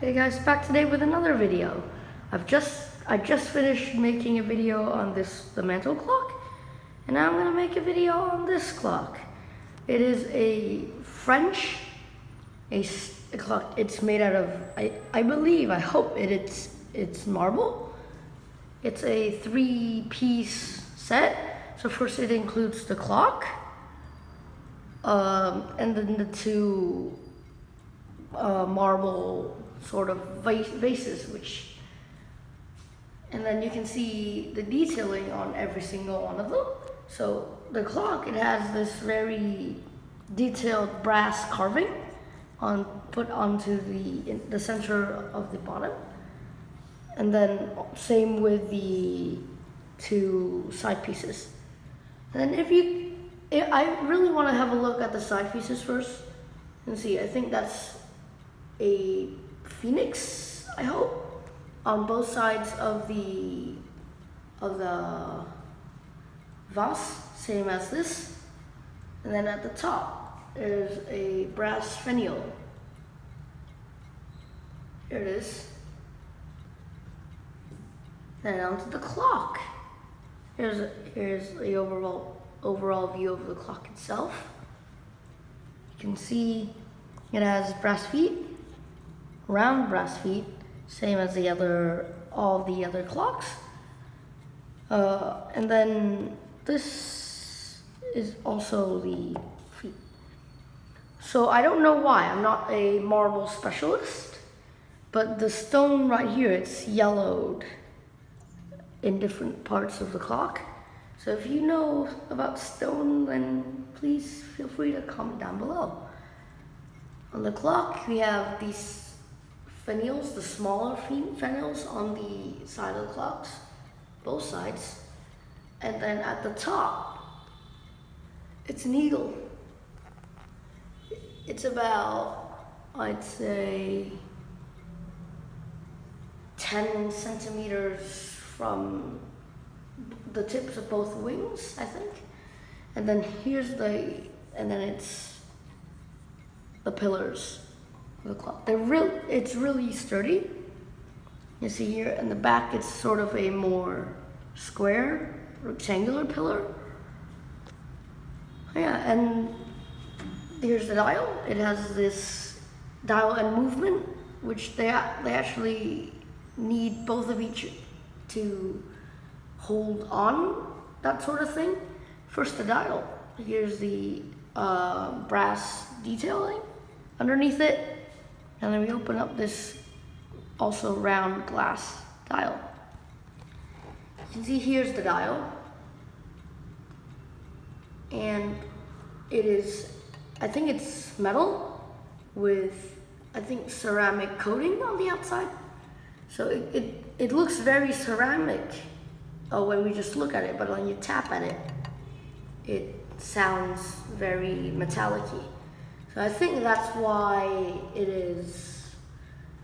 Hey guys, back today with another video. I just finished making a video on the mantle clock, and now I'm gonna make a video on this clock. It is a French a clock. It's made out of I hope it's marble. It's a 3-piece set. So first it includes the clock, and then the two marble sort of vases, and then you can see the detailing on every single one of them. So the clock, it has this very detailed brass carving put onto the center of the bottom, and then same with the two side pieces. And then I really want to have a look at the side pieces first and see. I think that's a phoenix, I hope, on both sides of the vase, same as this. And then at the top there's a brass finial. Here it is. Then onto the clock. Here's the overall view of the clock itself. You can see it has brass feet, round brass feet, same as all the other clocks. And then this is also the feet. So I don't know why, I'm not a marble specialist, but the stone right here, it's yellowed in different parts of the clock. So if you know about stone, then please feel free to comment down below. On the clock, we have these finials, the smaller finials on the side of the clocks, both sides. And then at the top, it's an eagle. It's about, I'd say, 10 centimeters from the tips of both wings, I think. And then and then it's the pillars of the clock. It's really sturdy. You see here in the back, it's sort of a more square, rectangular pillar. Yeah, and here's the dial. It has this dial and movement, which they actually need both of each to hold on, that sort of thing. First the dial. Here's the brass detailing underneath it, and then we open up this also round glass dial. You can see here's the dial, and it is, I think it's metal with, I think, ceramic coating on the outside. So it looks very ceramic when we just look at it, but when you tap at it, it sounds very metallic-y. So I think that's why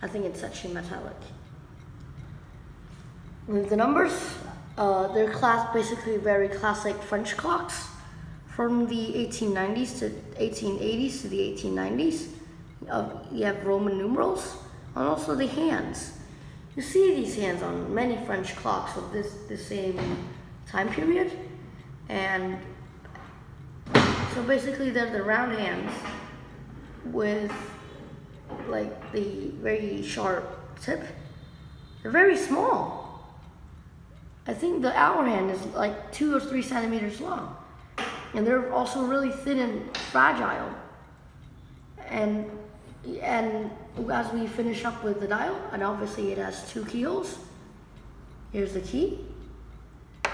I think it's actually metallic. With the numbers, they're basically very classic French clocks from the 1880s to the 1890s. You have Roman numerals, and also the hands. You see these hands on many French clocks of the same time period. And so basically they're the round hands with like the very sharp tip. They're very small. I think the hour hand is like 2 or 3 centimeters long. And they're also really thin and fragile. And as we finish up with the dial, and obviously it has 2 keyholes. Here's the key.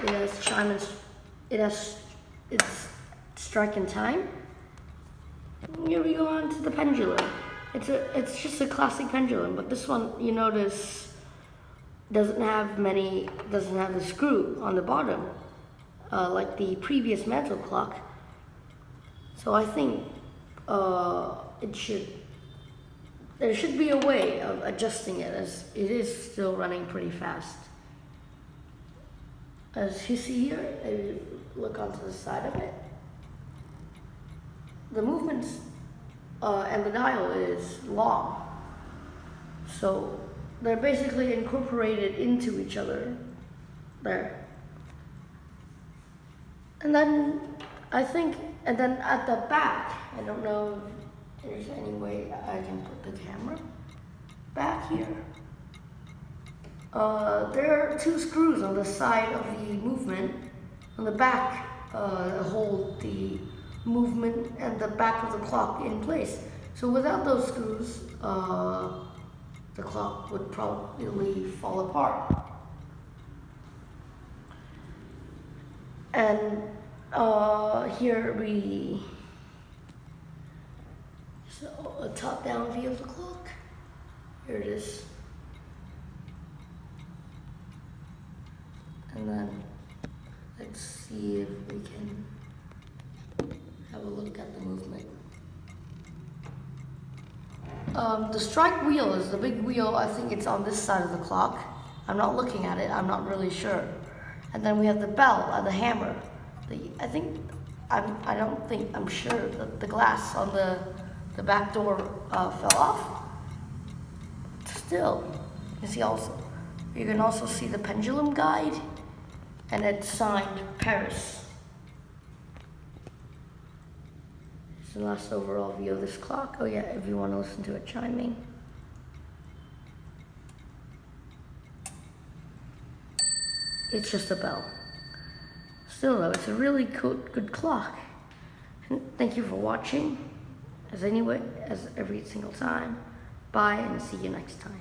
It has chime and it's strike and time. Here we go on to the pendulum. It's just a classic pendulum, but this one, you notice, doesn't have the screw on the bottom, like the previous mantle clock. So I think there should be a way of adjusting it, as it is still running pretty fast. As you see here, look onto the side of it. The movements and the dial is long. So they're basically incorporated into each other there. And then and then at the back, I don't know if there's any way I can put the camera back here. There are two screws on the side of the movement. On the back, hold the movement and the back of the clock in place. So without those screws, the clock would probably fall apart. And here so a top-down view of the clock. Here it is. And then let's see if we can have a look at the movement. The strike wheel is the big wheel. I think it's on this side of the clock. I'm not looking at it. I'm not really sure. And then we have the bell and the hammer. I'm sure that the glass on the back door fell off. Still, you can also see the pendulum guide, and it's signed Paris. It's the last overall view of this clock. Oh yeah, if you want to listen to it chiming. It's just a bell. Still though, it's a really good clock. And thank you for watching. As every single time. Bye and see you next time.